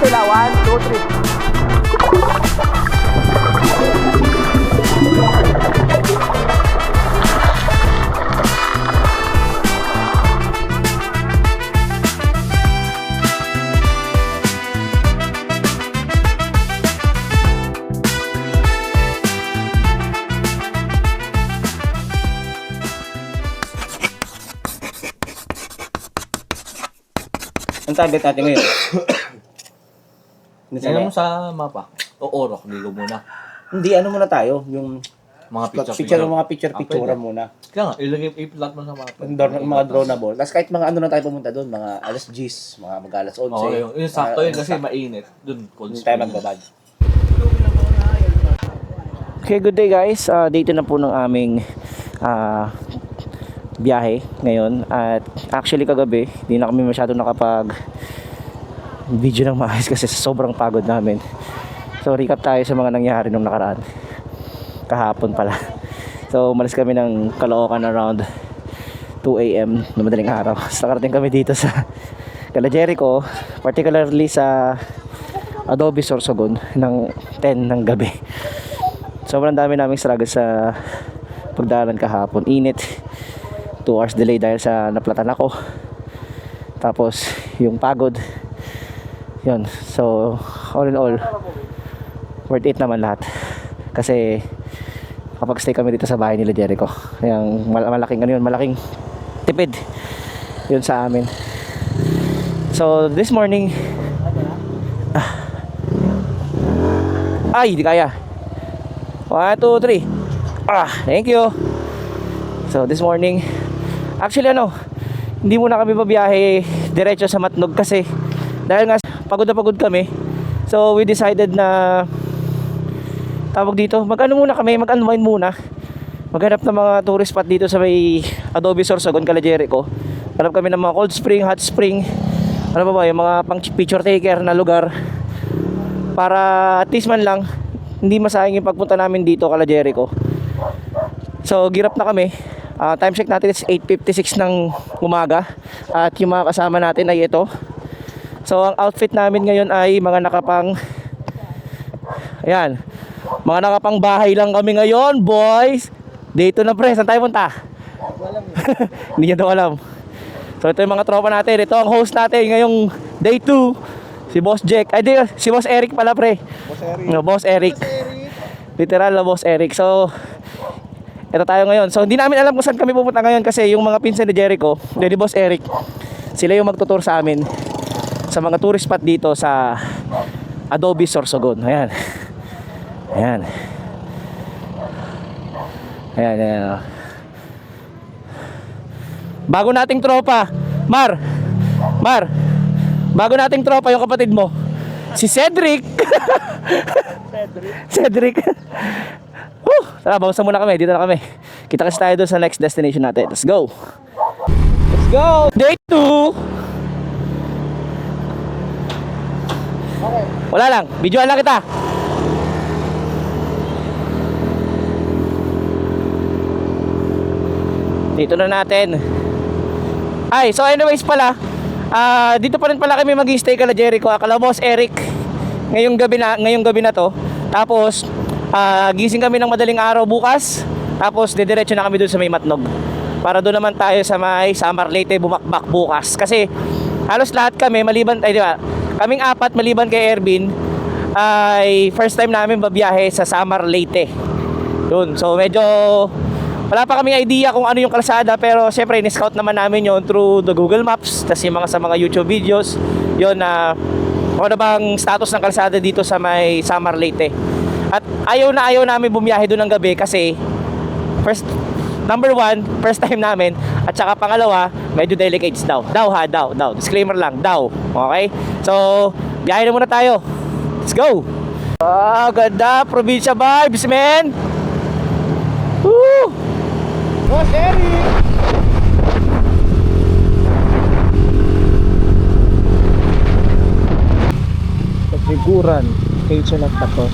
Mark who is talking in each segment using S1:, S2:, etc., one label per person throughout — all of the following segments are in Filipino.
S1: sila. 1, 2, 3.
S2: Ang target natin ngayon.
S3: Tingnan mo sa mapa. O orok, ligo muna.
S2: Hindi, ano muna tayo, yung
S3: Mga
S2: picture muna.
S3: Kaya nga, i-plot mo sa mapa.
S2: Mga dronable. Tapos kahit mga ano na tayo pumunta doon, mga alas 10, mga mag-alas 11.
S3: Okay, yung sakto yun kasi mainit. Doon, cold
S2: Hindi tayo magbabad. Okay, good day guys. Dito na po ng aming biyahe ngayon. At actually kagabi, hindi na kami masyado nakapag video ng maayos kasi sobrang pagod namin. So recap tayo sa mga nangyari nung nakaraan. Kahapon pala. So umalis kami ng Caloocan around 2 AM na madaling araw. So nakarating kami dito sa Cala Jericho, particularly sa Adobe Sorsogon ng 10 ng gabi. Sobrang dami naming struggle sa pagdaanan kahapon. Init, 2 hours delay dahil sa naplatan ako. Tapos yung pagod, yun. So all in all, worth it naman lahat. Kasi kapag stay kami dito sa bahay nila Jericho, yung malaking ano yun, malaking tipid yun sa amin. So this morning, ay di kaya. 1, 2, 3. Thank you. So this morning, actually hindi muna kami babiyahe diretso sa Matnog kasi dahil nga pagod na pagod kami. So we decided na tawag dito, mag-unwind muna. Maghanap ng mga tourist spot dito sa may Adobe Sorsogon, Cala Jericho. Hanap kami ng mga cold spring, hot spring, ano ba yung mga pang picture taker na lugar para at least man lang hindi masayang yung pagpunta namin dito Cala Jericho. So girap na kami. Time check natin is 8:56 ng umaga. At yung mga kasama natin ay ito. So ang outfit namin ngayon ay mga nakapang, ayan, mga nakapang bahay lang kami ngayon, boys. Dito na pre, saan tayo punta? Hindi niya daw alam. So ito yung mga tropa natin. Ito ang host natin ngayong day 2, si Boss Jack. Ay di, si Boss Eric pala pre. Boss Eric. No, Boss Eric. Literal na Boss Eric. So ito tayo ngayon. So hindi namin alam kung saan kami pupunta ngayon kasi yung mga pinsan ni Jericho, ni Boss Eric, sila yung magtutur sa amin sa mga tourist spot dito sa Adobe Sorsogon. Ayan. Ayan. Ayan, ayan. Bago nating tropa, Mar. Bago nating tropa yung kapatid mo, si Cedric. Cedric. Tara, bawasan muna kami. Dito na kami. Kita kasi tayo doon sa next destination natin. Let's go. Let's go. Day 2. Okay. Wala lang. Videoan lang kita. Dito na natin. Ay, so anyways pala, dito pa rin pala kami mag-stay Cala Jericho. Akala Boss Eric ngayong gabi na to. Tapos gising kami ng madaling araw bukas. Tapos didiretso na kami doon sa may Matnog. Para doon naman tayo sa may Samar Leyte bumakbak bukas. Kasi halos lahat kami maliban ay di ba? Kaming apat maliban kay Ervin ay first time namin babiyahe sa Samar Leyte. Doon. So medyo wala pa kaming idea kung ano yung kalsada, pero syempre in-scout naman namin yon through the Google Maps, tas yung sa mga YouTube videos yon na ano bang status ng kalsada dito sa may Samar Leyte. At ayaw namin bumiyahe doon ng gabi kasi number 1, first time namin, at saka pangalawa, medyo delicates daw. Daw. Disclaimer lang, daw. Okay? So, biyahe na muna tayo. Let's go! Ganda! Probinsya vibes, man! Woo! Boss Eric! Kasiguran, Quezon at Taco.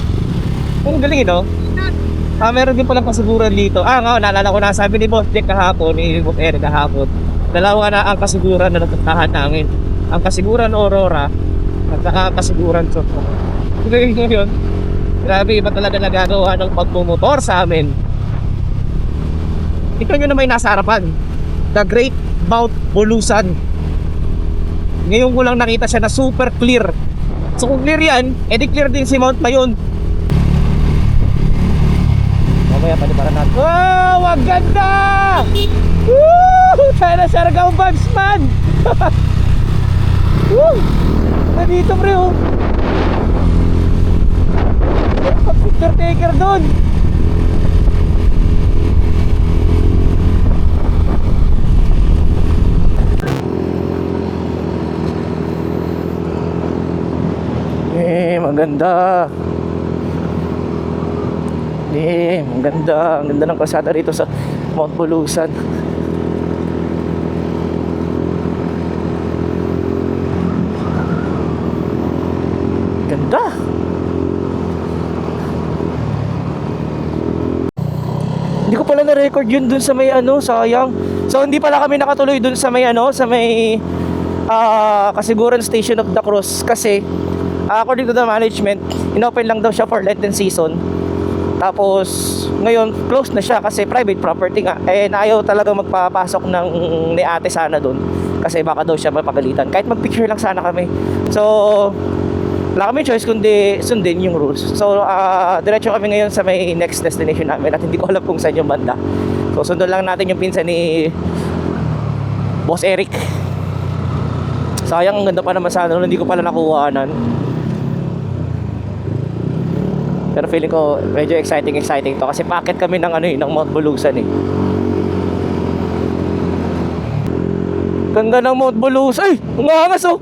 S2: Ang galing ito. Meron din palang kasiguran dito. Naalala ko na sabi ni Boss Jack kahapon, ni Boss Eric kahapon. Dalawa na ang kasiguran na napuntahan namin. Ang kasiguran Aurora at saka kasiguran. So, ngayon, grabe iba talaga nagagawa ng pagmumotor sa amin. Ito nyo na may nasa harapan, the Great Mount Bulusan. Ngayon ko lang nakita siya na super clear. So kung clear yan, edi clear din si Mount Mayon. Mamaya paliparan natin. Wow, ang ganda! Woo! Tayo na Siargao vibes, man! Woo! Nandito, pre, oh! Picture taker doon! Maganda. Ang ganda ng kalsada rito sa Mount Bulusan. Ganda. Hindi ko pala na-record yun dun sa may sayang. So hindi pala kami nakatuloy dun sa may sa may Kasiguran Station of the Cross kasi according to the management, inopen lang daw siya for Lenten season. Tapos ngayon closed na siya kasi private property nga. Eh ayaw talaga magpapasok ng ni ate sana doon kasi baka daw siya mapagalitan. Kahit magpicture lang sana kami. So wala kami choice kundi sundin yung rules. So diretso kami ngayon sa may next destination namin at hindi ko alam kung saan yung banda. So sundon lang natin yung pinsan ni Boss Eric. Sayang, ang ganda pa naman sana hindi ko pala nakuhanan. Pero feeling ko medyo exciting to kasi packet kami ng ng Mount Bulusan eh. Ganda ng Mount Bulusan. Ay, umangas oh.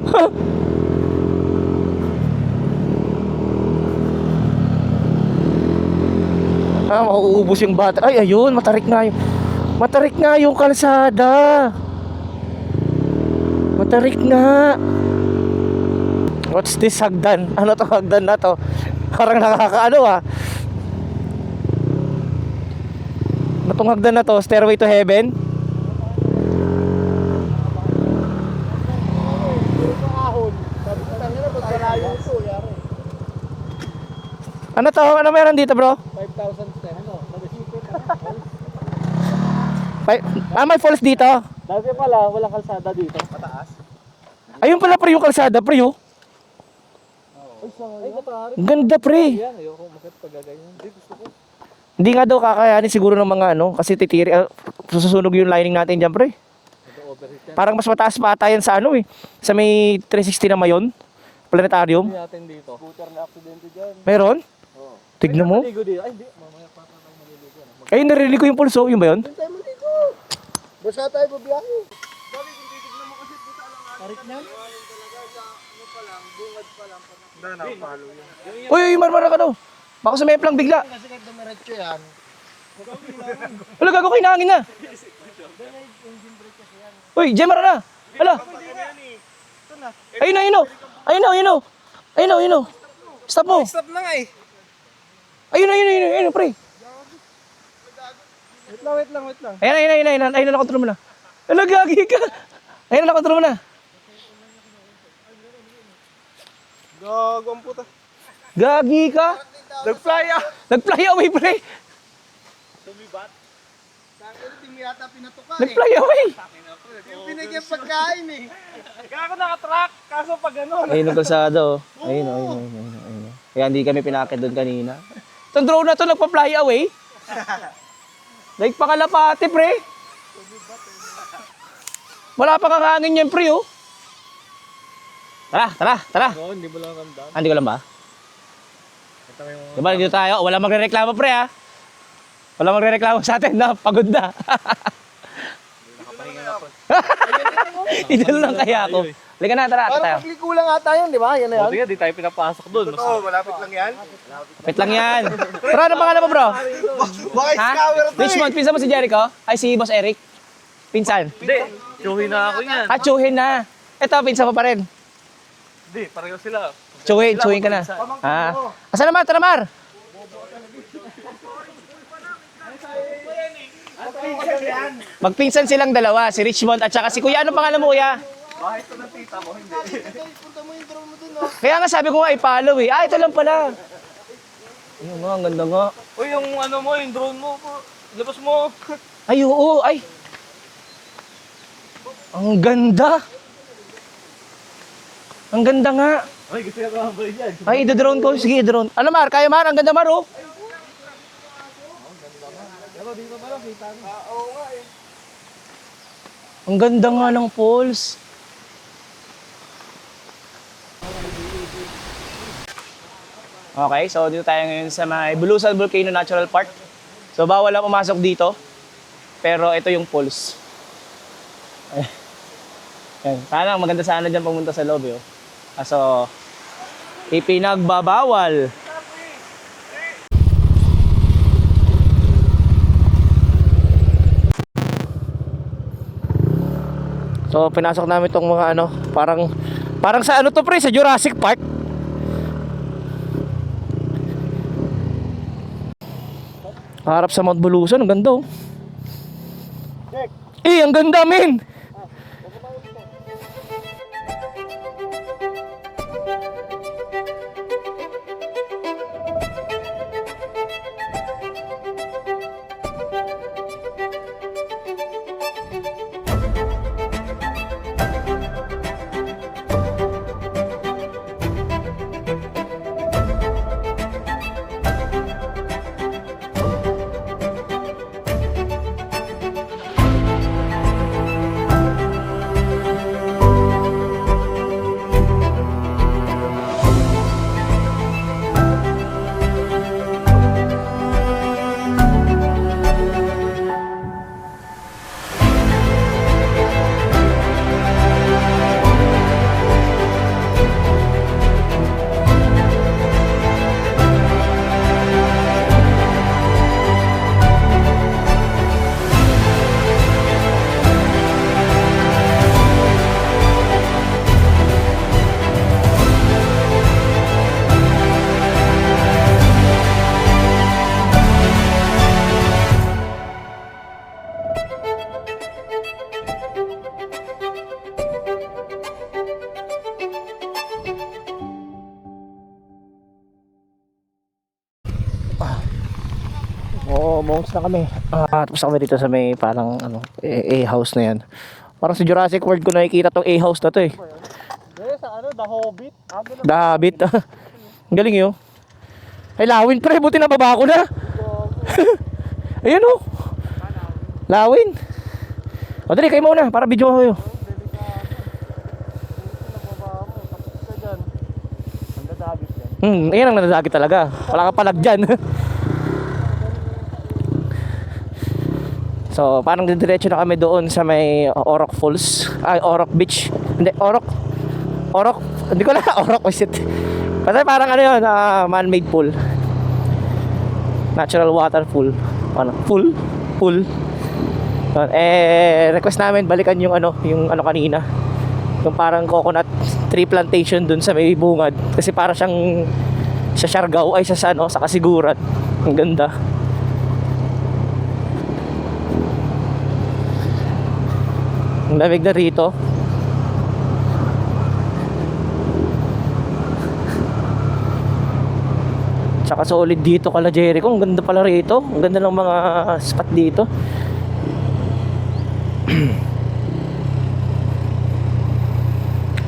S2: Mauubos yung bata. Ay, ayun, matarik nga yung kalsada. Matarik nga. What's this hagdan? Ano to hagdan na to? Parang nakakaano Ano tong hagdan na to? Stairway to Heaven? Ano to? Ano meron dito, bro?
S1: 5,000 step.
S2: May falls dito?
S1: Dati pala, walang kalsada dito. Mataas?
S2: Ayun pala pre yung kalsada pre oh.
S1: Ay, katari.
S2: Ganda pre.
S1: Yan, ayoko makit pagaganyan. Hindi, gusto ko.
S2: Hindi nga daw kakayanin siguro ng mga kasi titiri susunog yung lining natin diyan pre. Parang mas mataas pa ata yan sa sa may 360 na Mayon planetarium.
S1: Hindi natin dito. Scooter na aksidente dyan.
S2: Meron?
S1: Oo.
S2: Tignan mo.
S1: Maligo dito. Ay, hindi. Mamaya pa tayo maliligo.
S2: Ayun, narinig ko yung pulso, yun ba yun?
S1: Hindi tayo maligo. Basta tayo babiyahe. Bakit kung titignan mo kasi puta lang natin. Tarik na? Bungad pa lang. Hindi, nakapalo yan.
S2: Uy, marmara ka daw. Baka sa may plang bigla.
S1: Kasi kahit dumiretso yan.
S2: Wala, gago kayo nangin na. Uy, Jemara na. Wala. Ayun na, ayun na. Ayun na, ayun na. Ayun na, ayun na. Stop mo.
S1: Stop na nga eh.
S2: Ayun na, ayun na, ayun na, pre.
S1: Wait lang.
S2: Ayun na, ayun na, ayun na. Ayun na, nakontrol mo na. Wala, gagi ka. Ayun na, nakontrol mo na.
S1: Gago ang puta.
S2: Gagi ka. Nag-fly away, pre.
S1: Sumibat? Hindi mo yata pinatuka
S2: Nag-fly away.
S1: Yung pinagyan pagkain eh. Gago naka-track. Kaso pag gano'n.
S2: Ayun ang kalsada, oh. Ayun, ayun. Kaya hindi kami pinakit doon kanina. Itong drone na to nagpa-fly away. Like pakalapate, pre. Wala pa kakangin yan, pre, oh. Tara.
S1: Oo, hindi mo lang ramdam.
S2: Hindi ko lang ba? Diba, dito tayo. Wala magre-reklamo, pre, ha? Wala magre-reklamo sa atin na pagod na.
S1: Nakapahinga na po.
S2: Idol lang kaya ako. Halika na, tara, tayo.
S1: Parang pagliko lang ata yun, di ba? Yan na yan.
S3: Buti nga, di tayo pinapasok doon.
S1: Oo, malapit lang yan.
S2: Wait lang yan. Bro, ano pangalan mo, bro?
S1: Baka
S2: Ha?
S1: scour to
S2: Which month? Pinsan mo si Jericho? Ay, si Boss Eric? Pinsan?
S3: Hindi, tsuhin na ako yan.
S2: Chuhin na. Ito, pinsan mo pa rin.
S3: Hindi, pareho sila.
S2: Chuhin ka na. Asa na, Mar? Tara, Mar. Magpinsan silang dalawa, si Richmond at saka si Kuya. Ano pangalan mo, Kuya?
S3: Bakit ito ng tita mo? Hindi.
S1: Punta mo yung drone mo dun, oh.
S2: Kaya nga sabi ko nga i-follow eh. Ah, ito lang pala. Ayun nga, ang ganda nga.
S3: Uy, yung ano mo, yung drone mo. Labas mo.
S2: Ay, oo, ay. Ang ganda. Ang ganda nga.
S3: Ay, gusto niya kakambay dyan.
S2: Ay, i-drone ko. Sige, i-drone. Ano, Mar? Kaya, Mar? Ang ganda, Mar, oh.
S1: Oo nga eh.
S2: Ang ganda nga ng falls. Okay, so dito tayo ngayon sa may Bulusan Volcano Natural Park. So bawal lang pumasok dito. Pero ito yung falls. Ayan. Sana maganda sana dyan pumunta sa loob, oh. Kaso ipinagbabawal. So pinasok namin tong mga ano, parang sa ano to pre, sa Jurassic Park. Harap sa Mount Bulusan, ang ganda oh. Eh, ang ganda men. Oo, monks na kami. Tapos kami dito sa may parang ano, A-house na yan. Parang sa Jurassic World ko nakikita tong A-house na to eh.
S1: Hindi, sa ano, The Hobbit.
S2: The Hobbit. Ang galing yun. Ay, lawin pre, buti nababa ko na. Ayun oh. Lawin. O dali, kayo muna para video ko kayo. Ayan ang nadadagit talaga. Wala ka palag dyan. So, parang didiretso na kami doon sa may Orok Falls. Ay, Orok Beach. Hindi, Orok. Hindi ko lang, Orok, is it? Kasi parang ano yun, man-made pool. Natural water pool. Ano? Pool. Request namin balikan yung ano kanina. Yung parang coconut tree plantation dun sa may bungad. Kasi para siyang sa Siargao, ay sa Kasiguran. Ang ganda. Ang lamig na rito. Tsaka solid dito kala Jericho. Ang ganda pala rito. Ang ganda ng mga spot dito.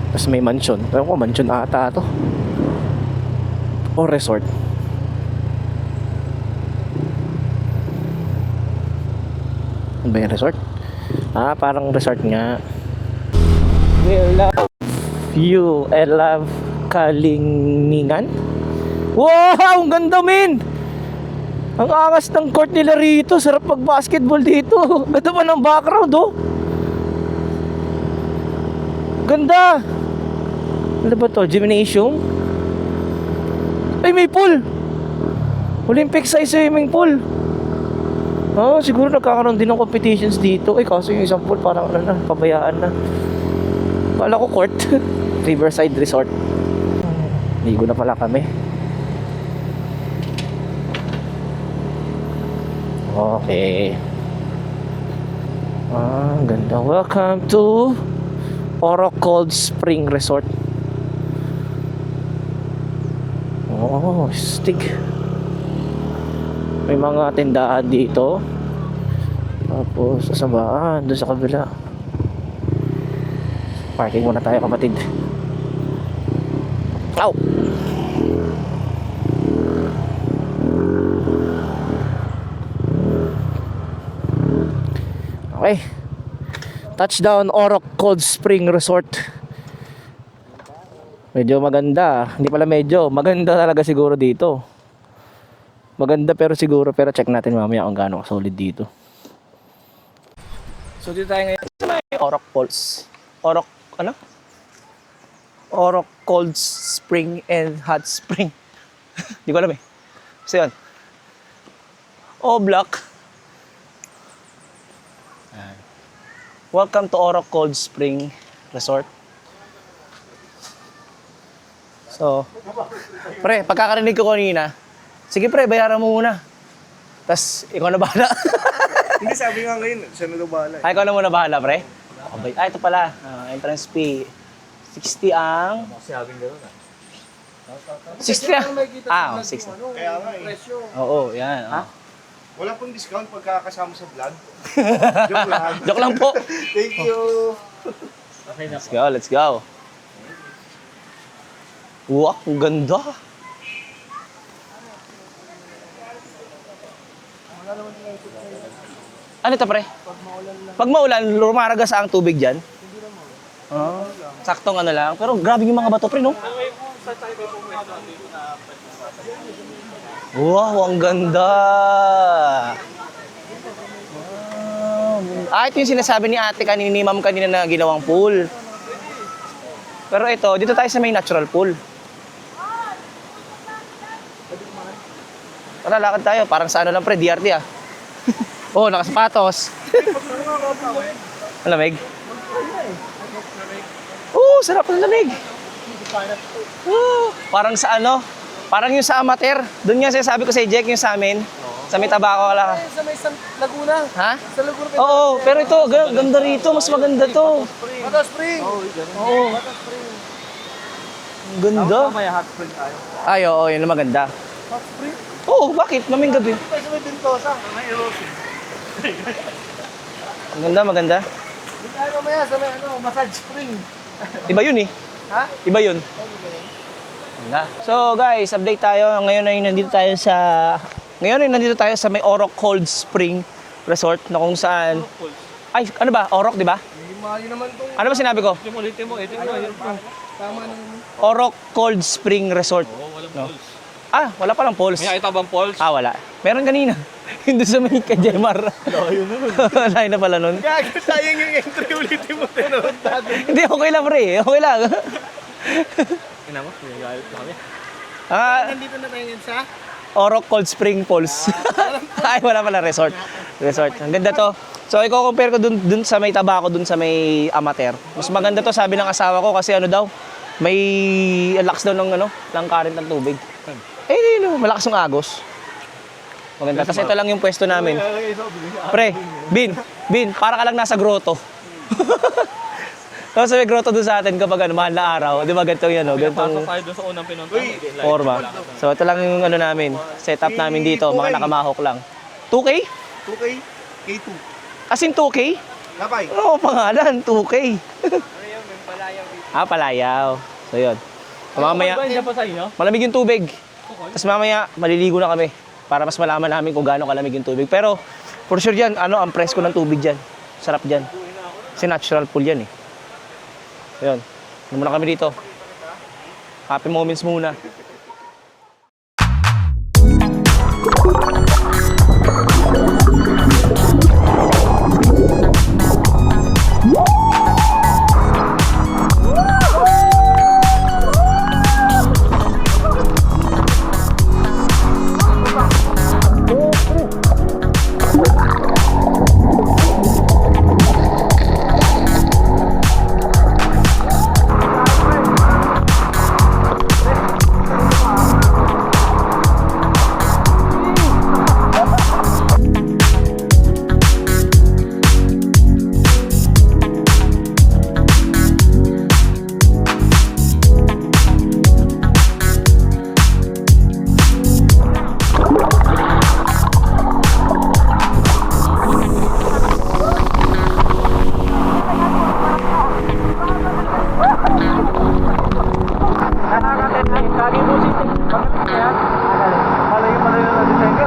S2: Tapos may mansion. Pero ko mansion ata to. O resort. Ano ba yung resort? Parang resort nga. We love you. I love Kalinningan. Wow! Ang ganda men! Ang angas ng court nila rito. Sarap mag-basketball dito. Ganda pa ng background oh. Ganda! Ano ba to? Gymnasium? Ay, may pool! Olympic size swimming pool. Siguro nagkakaroon din ng competitions dito. Kaso yung isang pool parang pabayaan na. Kala ko court. Riverside Resort. Ligo na pala kami. Okay. Ganda. Welcome to Oro Cold Spring Resort. Oh, stick. May mga tindahan dito. Tapos sasabaan doon sa kabila. Parking muna tayo, kapatid. Ow! Okay. Touchdown Oro Cold Spring Resort. Medyo maganda. Hindi pala medyo. Maganda talaga siguro dito. Maganda pero siguro. Pero check natin mamaya kung gaano solid dito. So dito tayo ngayon sa may Orok Falls. Orok, ano? Orok Cold Spring and Hot Spring. Hindi ko alam eh. So yun. O-Block. Welcome to Orok Cold Spring Resort. So, pre, pagkakarinig ko kanina, sige pre, bayaran mo muna. Tapos, ikaw na bahala.
S3: Hindi, sabi nga ngayon, siya na daw bahala.
S2: Ay, ikaw na muna bahala, pre. Okay. Ito pala, entrance fee. 60 ang...
S3: Sabi nga doon
S2: 60 ang... Ah, 60.
S3: Kaya nga eh.
S2: Oo, yan. Ha?
S3: Wala pong discount pagkakasama sa vlog. Joke lang.
S2: Joke lang po.
S3: Thank you.
S2: Let's go, let's go. Wow, ang ganda. Ano ito, pre? Pag maulan, lumaragas ang tubig dyan? Saktong ano lang. Pero grabe yung mga bato, pre, no? Wow, ang ganda. Ito yung sinasabi ni ate kanina, ni ma'am kanina na ginawang pool. Pero ito, dito tayo sa may natural pool. Tara, lakad tayo. Parang sa ano lang, pre, DRT ah. Oh, nakasapatos. Malamig? Oh, sarap ng lamig. Oh, parang sa ano? Parang yung sa amateur. Doon nga sabi ko sa Jack, yung sa amin. Sa may tabako wala.
S1: Sa may Laguna.
S2: Ha?
S1: Sa Laguna.
S2: Oo, pero ito, ganda rito. Mas maganda to.
S1: Bata Spring.
S2: Oo. Ang ganda.
S3: May hot spring tayo.
S2: Ay, oo, yun ang maganda.
S1: Hot Spring.
S2: Oo, bakit? Maming gabi.
S1: Sa may Bentosa.
S3: May erosion.
S2: Ang ganda, maganda.
S1: Dito tayo mamaya sa may Massage Spring.
S2: Iba yun eh.
S1: Ha?
S2: Iba yun. Ganda. So guys, update tayo. Ngayon ay nandito tayo sa may Orok Cold Spring Resort na kung saan... Ay, ano ba? Orok, di ba?
S1: Malayo naman itong
S2: Ano ba sinabi ko?
S3: Yung ulitin mo, edit mo.
S1: tama naman.
S2: Orok Cold Spring Resort.
S3: Oo, walang
S2: No.
S3: pulse.
S2: Ah, wala palang pulse.
S3: May nakita bang pulse?
S2: Ah, wala. Meron kanina. Hindi sa may kajemar.
S3: Layo na nun.
S2: Layo na pala nun.
S1: Gago, sayang yung entry ulitin mo tinawag natin.
S2: Hindi, okay lang pre. Okay lang.
S3: Ina mo, nagayayot na kami.
S2: Ah,
S1: Nandito na tayo ngayon sa
S2: Orok Cold Spring Falls. Ay, wala pala resort. Resort. Ang ganda to. So, i-compare ko dun sa may tabako, dun sa may amateur. Mas maganda to, sabi ng asawa ko, kasi ano daw, may lakas daw ng ng current ng tubig. Eh, malakas ng agos. Maganda. Kasi ito lang yung pwesto namin. Pre, Bin, para ka lang nasa grotto. Tapos may grotto doon sa atin kapag mahal na araw. Di ba ganito yun,
S3: Pasok tayo dun sa unang pinunta.
S2: forma. So ito lang yung namin, setup namin dito, mga nakamahok lang. 2K?
S3: 2K, K2.
S2: As in 2K?
S3: Lapay.
S2: Oo, pangalan, 2K. Ah, Palayaw. So yun. Mamaya,
S3: Diyan pa sa inyo?
S2: malamig yung tubig. Tapos mamaya, maliligo na kami para mas malaman namin kung gaano kalamig yung tubig. Pero, for sure dyan, ang presko ng tubig dyan. Sarap dyan. Kasi natural pool yan eh. Ayun. Muna kami dito. Happy moments muna. Lagi mo si yan.
S3: Malayo na design ka.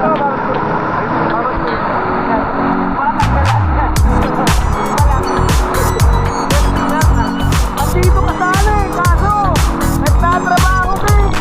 S2: Andito ka sana eh, kaso nagtatrabaho ka eh.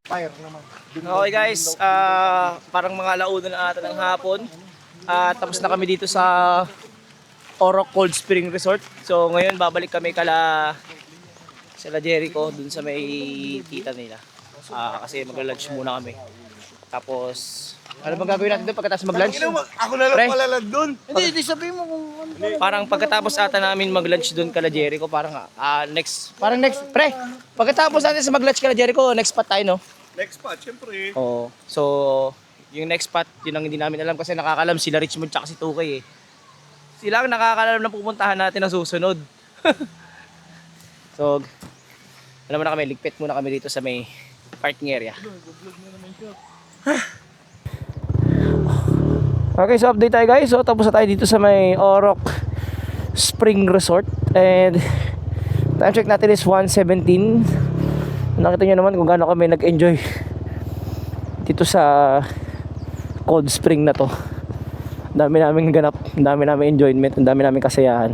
S1: Fire naman.
S2: Okay guys, parang mga alauna na ata ng hapon. Tapos na kami dito sa Orok Cold Spring Resort. So ngayon babalik kami sila Jericho dun sa may tita nila. Kasi magla-lunch muna kami. Tapos ano bang gagawin natin doon pagkatapos mag-lunch?
S3: Ako na lang
S2: Pre.
S3: pala doon.
S1: Hindi sabihin mo kung ano.
S2: Parang pagkatapos ata namin mag-lunch doon kala Jericho, parang pre, pagkatapos natin sa mag-lunch kala Jericho, next spot tayo, no?
S3: Next spot, syempre.
S2: Oo. So, yung next spot, yun ang hindi namin alam kasi nakakalam sila Richmond tsaka si Tukay eh. Sila ang nakakalam na pupuntahan natin ang susunod. So, alam mo na kami, ligpit muna kami dito sa may parking area. Okay, so update tayo guys. So, tapos na tayo dito sa may Orok Spring Resort. And time check natin is 1:17. Nakita nyo naman kung gaano kami nag-enjoy dito sa cold spring na to. Ang dami namin ganap, ang dami namin enjoyment, ang dami namin kasayahan.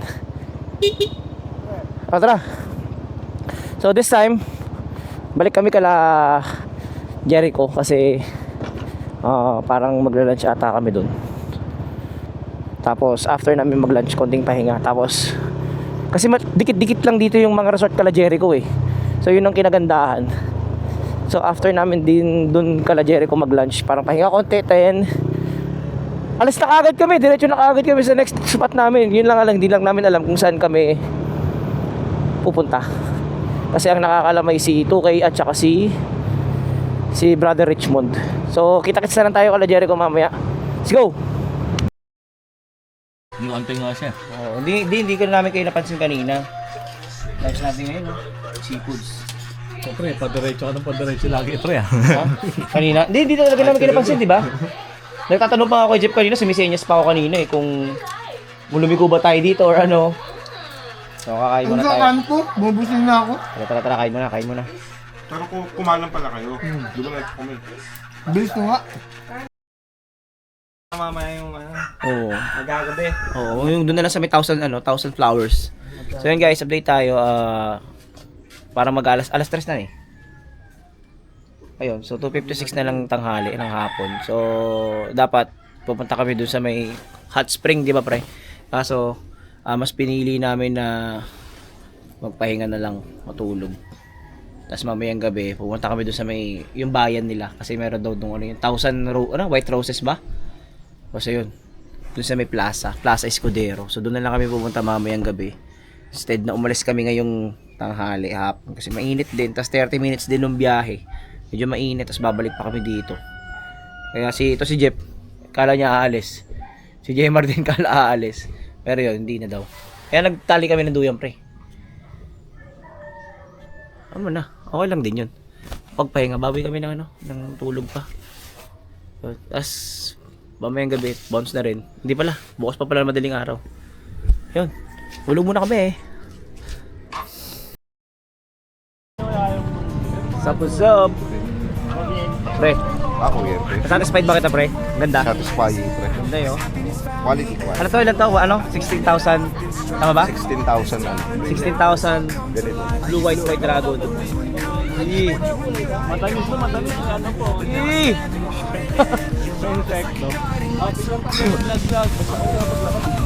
S2: Tara. So this time, balik kami kala Jericho kasi parang magla-lunch ata kami dun. Tapos after namin mag-lunch, konting pahinga. Tapos kasi dikit-dikit lang dito yung mga resort kala Jericho eh. So yun ang kinagandahan. So after namin din dun kala Jericho mag-lunch, parang pahinga konti, 10. Alas na kaagad kami, diretso na kaagad kami sa next spot namin. Yun lang hindi lang namin alam kung saan kami pupunta. Kasi ang nakakalamay si 2K at saka si Brother Richmond. So kita-kits na lang tayo kala Jericho mamaya. Let's go!
S4: Antay nga siya.
S2: Oh, hindi ko namin kayo napansin kanina. Lunch natin ngayon, no? Seafoods.
S4: Pre, padiretso ka ng padiretso lagi, pre.
S2: Ha? Kanina? Hindi talaga namin kayo napansin, di ba? Nagtatanong pa ako kay Jeff kanina, sumisenyas pa ako kanina eh, kung lumiko ba tayo dito or ano. So, kakain muna tayo.
S1: Ano po? Bubusin na ako.
S2: Tara, kain muna.
S3: Pero kung kumalang pala kayo, di ba nag-comment?
S1: Bilis ko nga.
S3: Mamaya yung
S2: Oo.
S3: magagabi.
S2: Oo, yung doon na lang sa may 1,000 flowers. So yun guys, update tayo. Para alas 3 na eh. Ayun, so 2:56 na lang tanghali ng hapon. So dapat pupunta kami doon sa may hot spring, di ba pre? Kaso mas pinili namin na magpahinga na lang, matulog. Tapos mamayang gabi, pupunta kami doon sa may yung bayan nila kasi meron daw doon yung 1,000 white roses ba? Kasi yun, doon sa may Plaza Escudero. So doon na lang kami pupunta mamayang gabi. Instead na umalis kami ngayong tanghali hapon kasi mainit din, tas 30 minutes din ng biyahe. Medyo mainit, tas babalik pa kami dito. Kaya si Jeff, kala niya aalis. Si Jemar din kala aalis. Pero yun, hindi na daw. Kaya nagtali kami ng duyan, pre. Ano na, okay lang din yun. Pagpahinga, baboy kami ng ng tulog pa. Tas mamayang gabi, bounce na rin. Hindi pala, bukas pa pala madaling araw. Yun, tulog muna kami eh. What's up? Pre,
S3: Ako yan, pre.
S2: satisfied ba kita, pre? Ganda.
S3: Satisfying, pre.
S2: Ganda yun.
S3: Quality.
S2: Ano to, ilan to? Ano? 16,000. Tama ba?
S3: 16,000 ano.
S2: 16,000
S3: Ganito.
S2: blue white dragon. Iyi.
S4: Matamis po, matamis. Ano po?
S2: Iyi.
S4: Insect, no?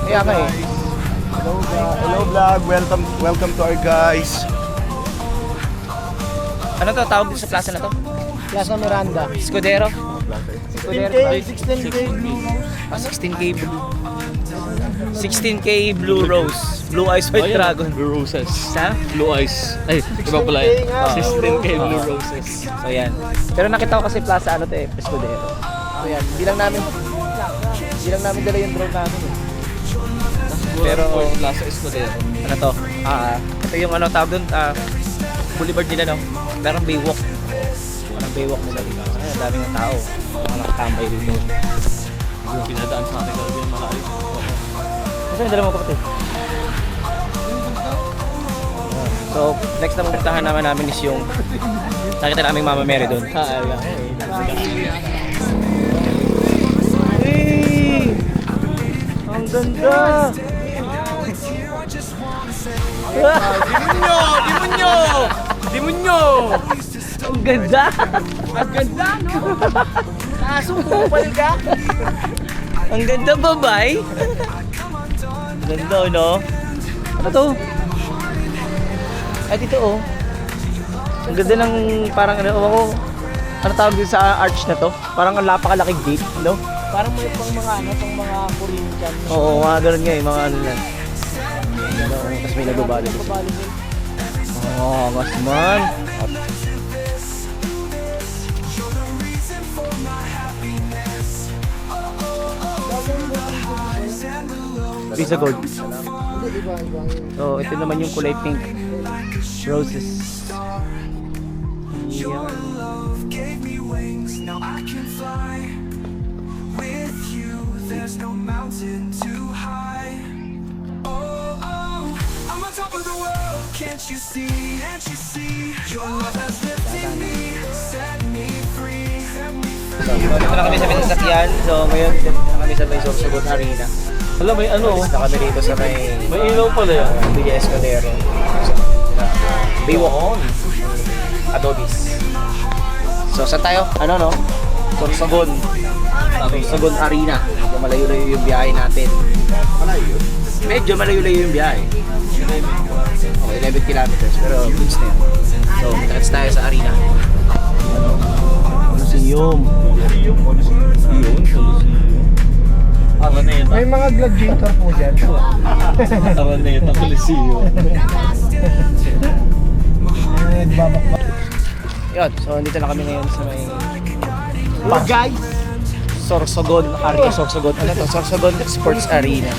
S2: Kaya nga eh.
S3: Hello vlog. Welcome to our guys.
S2: Ano to? Tawag din sa plaza na to?
S1: Plaza Miranda.
S2: Escudero?
S1: 16K blue.
S2: 16K blue. 16K blue rose. Blue eyes white dragon.
S4: Blue roses.
S2: Sa?
S4: Blue eyes. Ay, iba pala yan. 16K blue roses.
S2: So yan. Pero nakita ko kasi plaza ano to eh, Escudero. So yan, bilang namin dala yung drone namin eh. Pero
S4: Plaza Escudero.
S2: ano to? Ito yung ano tawag doon, boulevard nila no. Parang Baywalk. Parang Baywalk nila dito. Ay, ang daming tao. Mga nakatambay dito.
S4: Pinadaan sa akin talaga yung malayo.
S2: Kasi yung dala mo kapatid. So, next na pupuntahan namin is yung nakita namin Mama Mary doon. Hey! Ang ganda! Demonyo! Ang ganda! Ang ganda, no? Nakasumpupan ka? Ang ganda, babay! Ganda, no? Ano to? Ay, dito, oh. Ang ganda ng parang ano tawag din sa arch na to? Parang ang napakalaking gate, no?
S1: Parang may pang mga Corinthian.
S2: Oo, mga ganun nga eh, mga ano lang. Tapos may nagbabali dito. Oo, mas man. Visa Gold. So, ito naman yung kulay pink. Roses. Yan.
S5: There's no mountain too high. Oh, I'm on top of the world. Can't you see? Can't you see? Your love has lifted me, set me free.
S2: So, dito na kami sa Pinasakyan. So, ngayon, dito na kami sa may Sorsogon Arena.
S4: Alam, may ano.
S2: Basta kami dito sa may
S4: May ilaw pala yan.
S2: Villa Escudero. Baywalk. Adobis. So, saan tayo? Ano, no? Sorsogon. Sorsogon Arena. Medyo malayo-layo yung biyahe natin.
S3: Malayo.
S2: Medyo malayo-layo yung biyahe. Okay, 11 kilometers. Pero goods na yun. So, kita-kits tayo sa arena. Coliseum.
S4: Araneta.
S1: May mga gladiator po dyan.
S4: Araneta, Coliseo.
S2: Yun, so dito na kami ngayon sa may guys, Sorsogon Arena. Sorsogon, ano to? Sorsogon Sports Arena.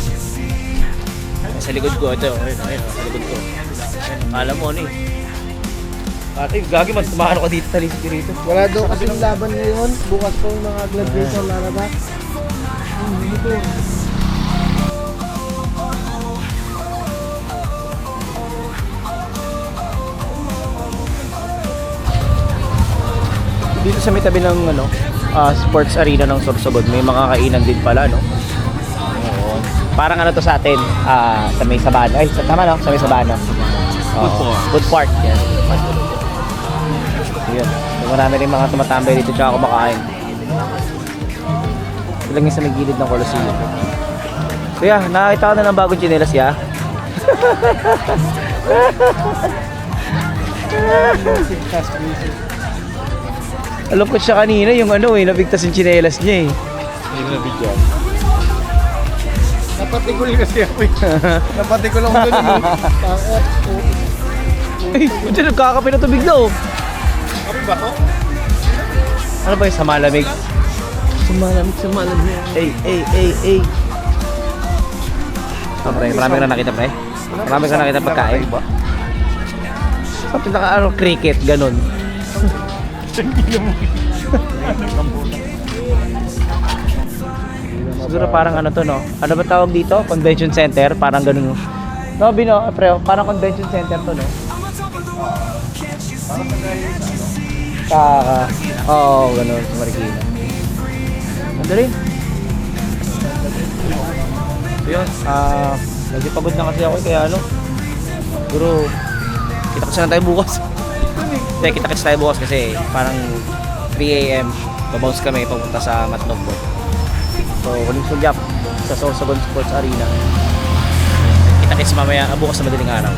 S2: Sa likod ko, ito, ayun, sa likod ko. Alam mo, ano eh. Ate, gagi man, tumahan ako dito, talisik dito.
S1: Wala daw kasing laban ngayon. Bukas po yung mga gladiator lalabas. Dito.
S2: Dito sa may tabi ng sports arena ng Sorsogon, may mga kainan din pala, no? Oo. Parang ano to sa atin, sa may Sabana. Ay, tama no? Sa may Sabana. Food Park. Yan. Yun. Marami rin mga tumatambay dito tsaka kumakain. Ito lang yung sa may gilid ng Coliseum. So yeah, nakakita ko na ng bagong tsinelas, ya. Alam ko siya kanina yung nabigtas yung tsinelas niya eh.
S4: Hindi na video.
S3: Napatikol kasi ako eh. Napatikol ako doon.
S1: Pangit.
S2: Ay, buti nagkakape na tubig daw.
S3: Kape ba to?
S2: Ano ba yung sa malamig?
S4: Sumalamig.
S2: Ay. Oh, pre, marami ka na nakita, pre. Marami ka na nakita pagkain. Sa pinaka cricket, ganun. Siguro parang ano to, no? Ano ba tawag dito? Convention center? Parang ganun. No, Bino, pre, parang convention center to, no? Oo, ganun, sa Marikina. Madali. So yun, medyo pagod na kasi ako kaya ano. Siguro, kita-kits na tayo bukas. Hindi, kita-kits tayo bukas kasi parang 3 AM, babounce kami papunta sa Matnog po. So, huling sulyap sa Sorsogon Sports Arena. Kita-kits mamaya, bukas sa madaling araw.